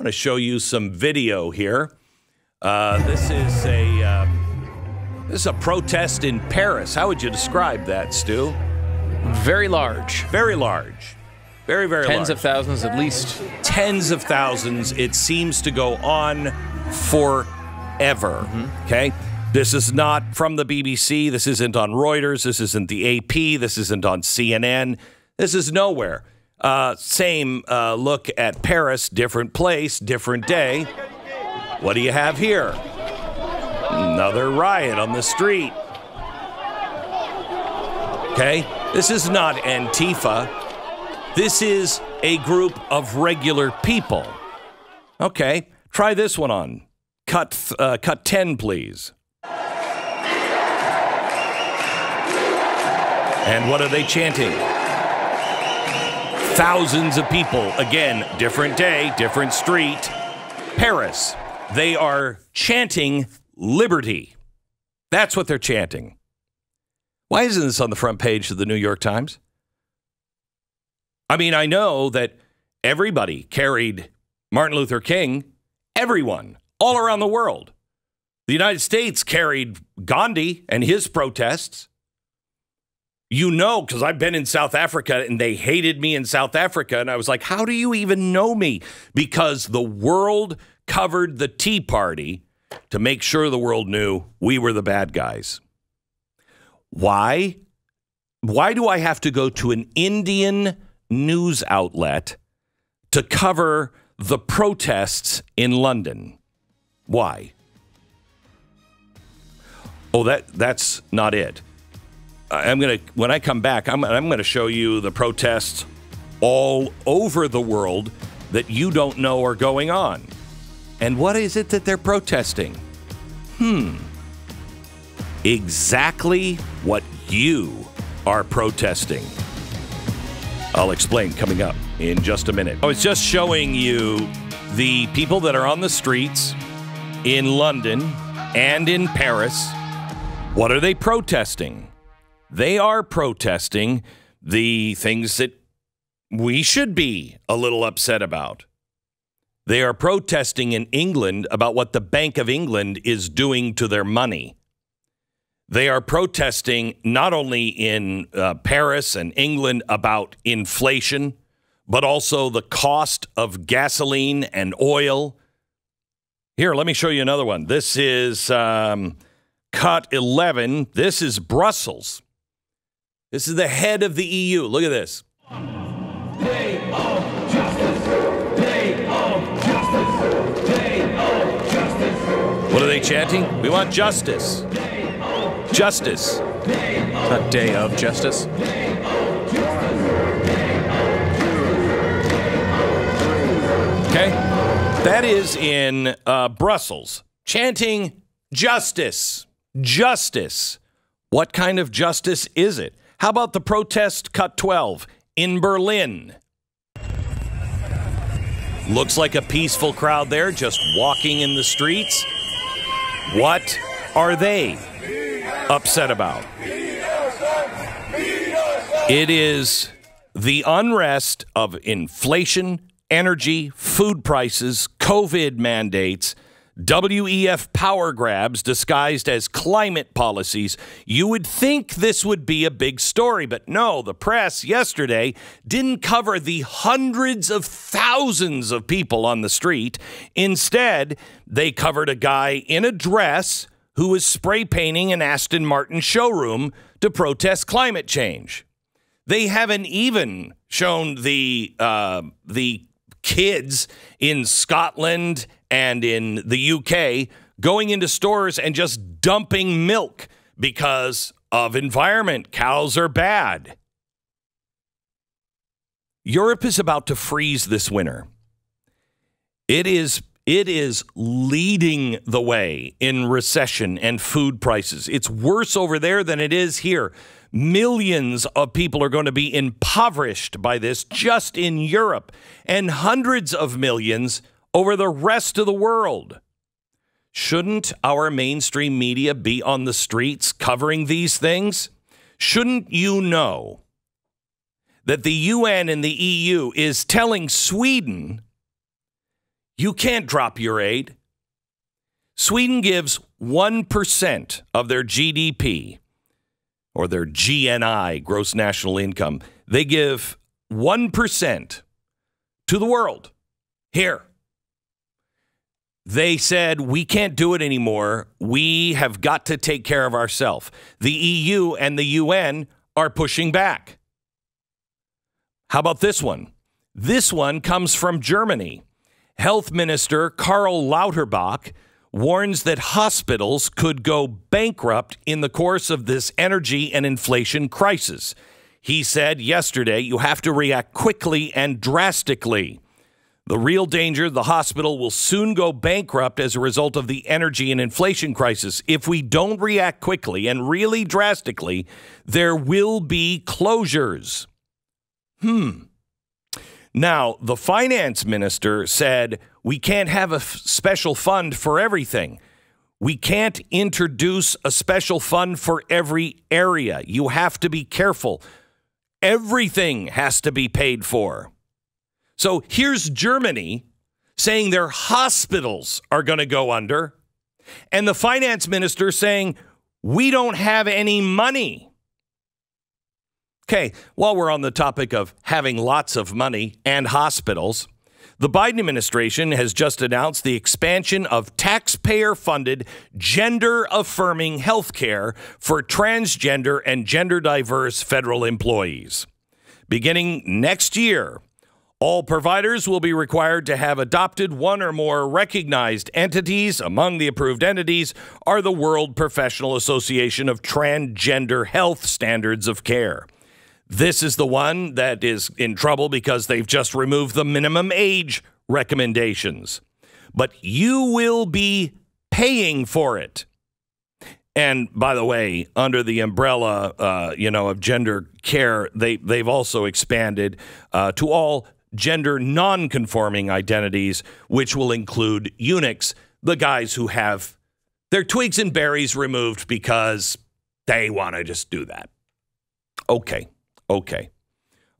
want to show you some video here. This is a protest in Paris. How would you describe that, Stu? Very large. Very large. Very, very large. Tens of thousands at least. Tens of thousands. It seems to go on forever. Okay? This is not from the BBC. This isn't on Reuters. This isn't the AP. This isn't on CNN. This is nowhere. Same look at Paris, different place, different day. What do you have here? Another riot on the street. Okay? This is not Antifa. This is a group of regular people. Okay, try this one on. Cut 10, please. And what are they chanting? Thousands of people. Again, different day, different street. Paris. They are chanting liberty. That's what they're chanting. Why isn't this on the front page of the New York Times? I mean, I know that everybody carried Martin Luther King. Everyone, all around the world. The United States carried Gandhi and his protests. You know, because I've been in South Africa and they hated me in South Africa. And I was like, how do you even know me? Because the world covered the Tea Party to make sure the world knew we were the bad guys. Why? Why do I have to go to an Indian news outlet to cover the protests in London? Why? Oh, that's not it. When I come back, I'm gonna show you the protests all over the world that you don't know are going on. And what is it that they're protesting? Exactly what you are protesting. I'll explain coming up in just a minute. I was just showing you the people that are on the streets in London and in Paris. What are they protesting? They are protesting the things that we should be a little upset about. They are protesting in England about what the Bank of England is doing to their money. They are protesting not only in Paris and England about inflation, but also the cost of gasoline and oil. Here, let me show you another one. This is cut 11. This is Brussels. This is the head of the EU. Look at this. Day of justice. Day of justice. Day of justice. What are they chanting? We want justice. Justice. Not day of justice. Okay. That is in Brussels. Chanting justice. Justice. What kind of justice is it? How about the protest cut 12 in Berlin? Looks like a peaceful crowd there, just walking in the streets. What are they upset about? It is the unrest of inflation, energy, food prices, COVID mandates, WEF power grabs disguised as climate policies. You would think this would be a big story, but no, the press yesterday didn't cover the hundreds of thousands of people on the street. Instead, they covered a guy in a dress who was spray painting an Aston Martin showroom to protest climate change. They haven't even shown the kids in Scotland and in the UK going into stores and just dumping milk because of environment. Cows are bad. Europe is about to freeze this winter. It is leading the way in recession and food prices. It's worse over there than it is here. Millions of people are going to be impoverished by this just in Europe, and hundreds of millions over the rest of the world. Shouldn't our mainstream media be on the streets covering these things? Shouldn't you know that the UN and the EU is telling Sweden, You can't drop your aid. Sweden gives 1% of their GDP, or their GNI, gross national income. They give 1% to the world. Here. They said, we can't do it anymore. We have got to take care of ourselves. The EU and the UN are pushing back. How about this one? This one comes from Germany. Health Minister Karl Lauterbach warns that hospitals could go bankrupt in the course of this energy and inflation crisis. He said yesterday, you have to react quickly and drastically. The real danger, the hospital will soon go bankrupt as a result of the energy and inflation crisis. If we don't react quickly and really drastically, there will be closures. Now, the finance minister said, we can't have a special fund for everything. We can't introduce a special fund for every area. You have to be careful. Everything has to be paid for. So here's Germany saying their hospitals are going to go under, and the finance minister saying, we don't have any money. Okay, while we're on the topic of having lots of money and hospitals, the Biden administration has just announced the expansion of taxpayer-funded, gender-affirming health care for transgender and gender-diverse federal employees. Beginning next year, all providers will be required to have adopted one or more recognized entities. Among the approved entities are the World Professional Association of Transgender Health Standards of Care. This is the one that is in trouble because they've just removed the minimum age recommendations. But you will be paying for it. And by the way, under the umbrella, of gender care, they've also expanded to all gender non-conforming identities, which will include eunuchs, the guys who have their twigs and berries removed because they want to just do that. Okay.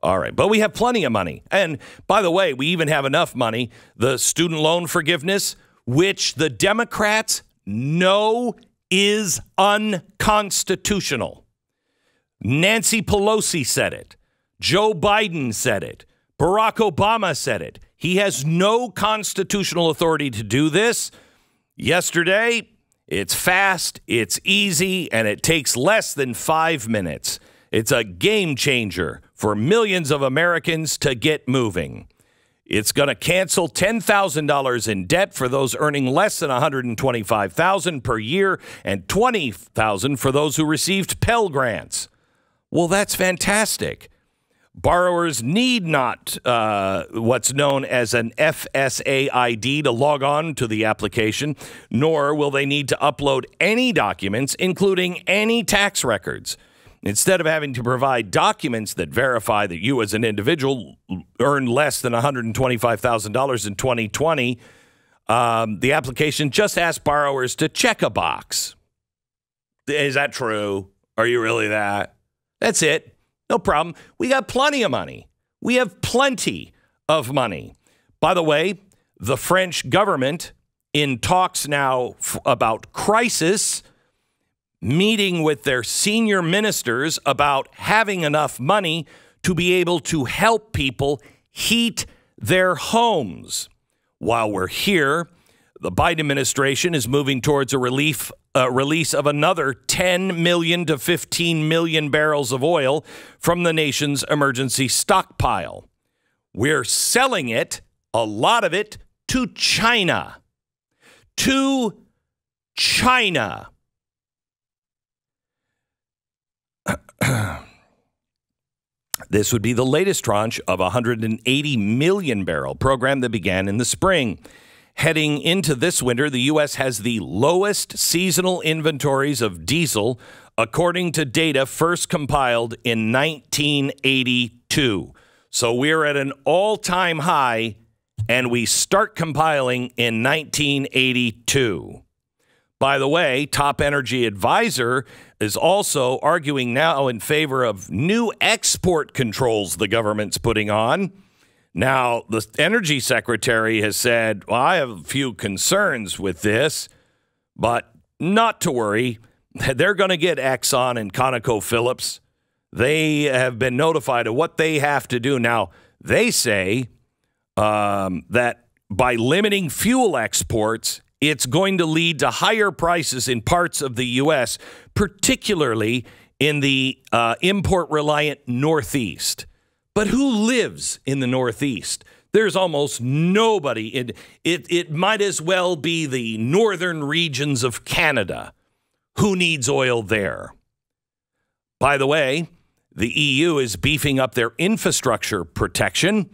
All right. But we have plenty of money. And by the way, we even have enough money. The student loan forgiveness, which the Democrats know is unconstitutional. Nancy Pelosi said it. Joe Biden said it. Barack Obama said it. He has no constitutional authority to do this. Yesterday, it's fast, it's easy, and it takes less than 5 minutes. It's a game changer for millions of Americans to get moving. It's going to cancel $10,000 in debt for those earning less than $125,000 per year and $20,000 for those who received Pell Grants. Well, that's fantastic. Borrowers need not what's known as an FSA ID to log on to the application, nor will they need to upload any documents, including any tax records. Instead of having to provide documents that verify that you as an individual earned less than $125,000 in 2020, the application just asks borrowers to check a box. Is that true? Are you really that? That's it. No problem. We got plenty of money. We have plenty of money. By the way, the French government in talks now about crisis, meeting with their senior ministers about having enough money to be able to help people heat their homes. While we're here, the Biden administration is moving towards a release of another 10 million to 15 million barrels of oil from the nation's emergency stockpile. We're selling it, a lot of it, to China. To China. This would be the latest tranche of a 180 million barrel program that began in the spring. Heading into this winter, the U.S. has the lowest seasonal inventories of diesel, according to data first compiled in 1982. So we're at an all-time high, and we start compiling in 1982. By the way, Top Energy Advisor is also arguing now in favor of new export controls the government's putting on. Now, the energy secretary has said, well, I have a few concerns with this, but not to worry. They're going to get Exxon and ConocoPhillips. They have been notified of what they have to do. Now, they say that by limiting fuel exports, it's going to lead to higher prices in parts of the U.S., particularly in the import-reliant Northeast. But who lives in the Northeast? There's almost nobody. It might as well be the northern regions of Canada. Who needs oil there? By the way, the EU is beefing up their infrastructure protection.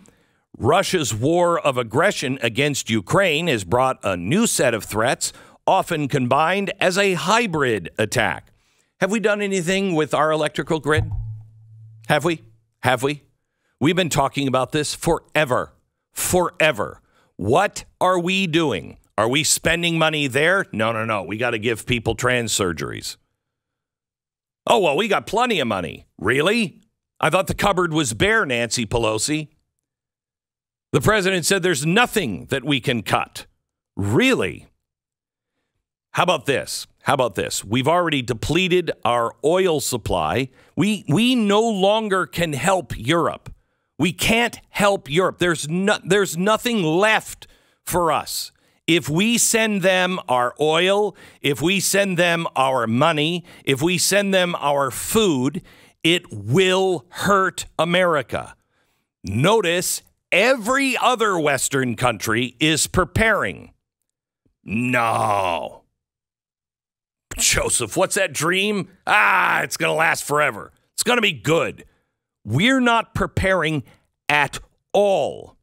Russia's war of aggression against Ukraine has brought a new set of threats, often combined as a hybrid attack. Have we done anything with our electrical grid? Have we? Have we? We've been talking about this forever. Forever. What are we doing? Are we spending money there? No. We got to give people trans surgeries. Oh, well, we got plenty of money. Really? I thought the cupboard was bare, Nancy Pelosi. The president said there's nothing that we can cut. Really? How about this? We've already depleted our oil supply. We no longer can help Europe. We can't help Europe. There's nothing left for us. If we send them our oil, if we send them our money, if we send them our food, it will hurt America. Notice every other Western country is preparing. No. Joseph, what's that dream? It's going to last forever. It's going to be good. We're not preparing at all.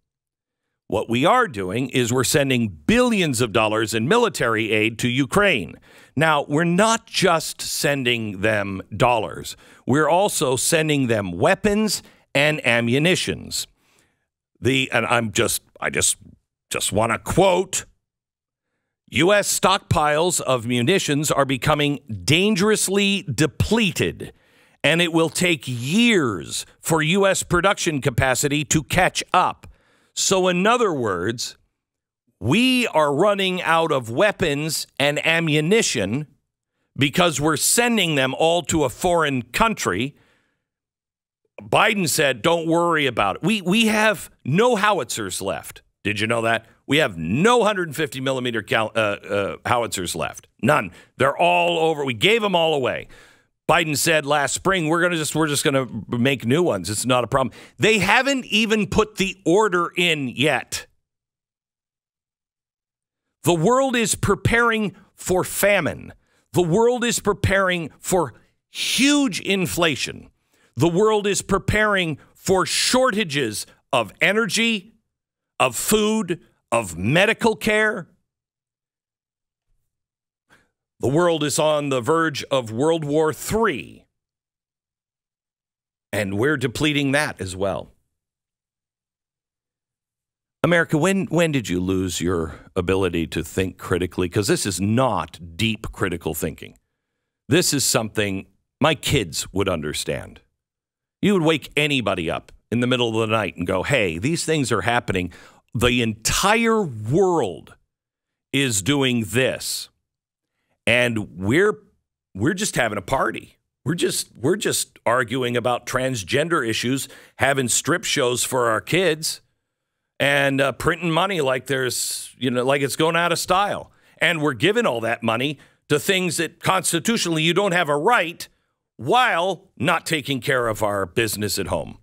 What we are doing is we're sending billions of dollars in military aid to Ukraine. Now, we're not just sending them dollars. We're also sending them weapons and ammunitions. I just want to quote, U.S. stockpiles of munitions are becoming dangerously depleted, and it will take years for U.S. production capacity to catch up. So in other words, we are running out of weapons and ammunition because we're sending them all to a foreign country. Biden said, don't worry about it. We have no howitzers left. Did you know that? We have no 150 millimeter howitzers left. None. They're all over. We gave them all away. Biden said last spring, we're just going to make new ones. It's not a problem. They haven't even put the order in yet. The world is preparing for famine. The world is preparing for huge inflation. The world is preparing for shortages of energy, of food, of medical care. The world is on the verge of World War III, and we're depleting that as well. America, when did you lose your ability to think critically? Because this is not deep critical thinking. This is something my kids would understand. You would wake anybody up in the middle of the night and go, hey, these things are happening. The entire world is doing this. And we're just having a party. We're just arguing about transgender issues, having strip shows for our kids, and printing money like like it's going out of style. And we're giving all that money to things that constitutionally you don't have a right, while not taking care of our business at home.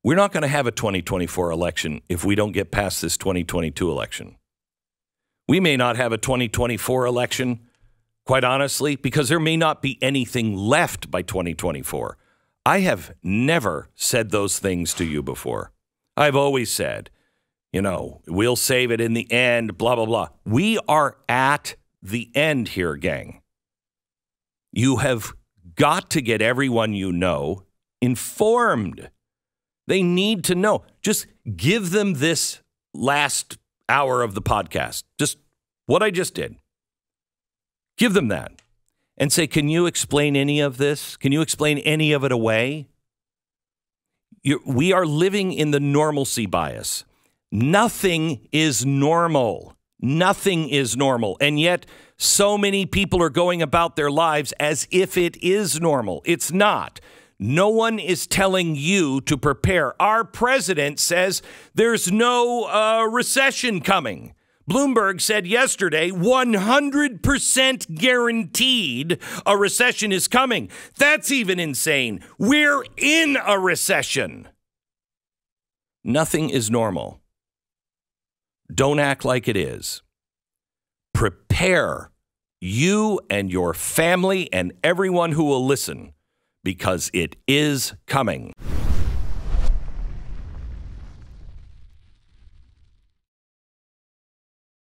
We're not going to have a 2024 election if we don't get past this 2022 election. We may not have a 2024 election, quite honestly, because there may not be anything left by 2024. I have never said those things to you before. I've always said, we'll save it in the end, blah, blah, blah. We are at the end here, gang. You have got to get everyone you know informed. They need to know. Just give them this last hour of the podcast. Just what I just did. Give them that. and say, can you explain any of this? Can you explain any of it away? We are living in the normalcy bias. Nothing is normal. Nothing is normal. And yet, so many people are going about their lives as if it is normal. It's not. No one is telling you to prepare. Our president says there's no recession coming. Bloomberg said yesterday, 100% guaranteed a recession is coming. That's even insane. We're in a recession. Nothing is normal. Don't act like it is. Prepare, you and your family and everyone who will listen, because it is coming.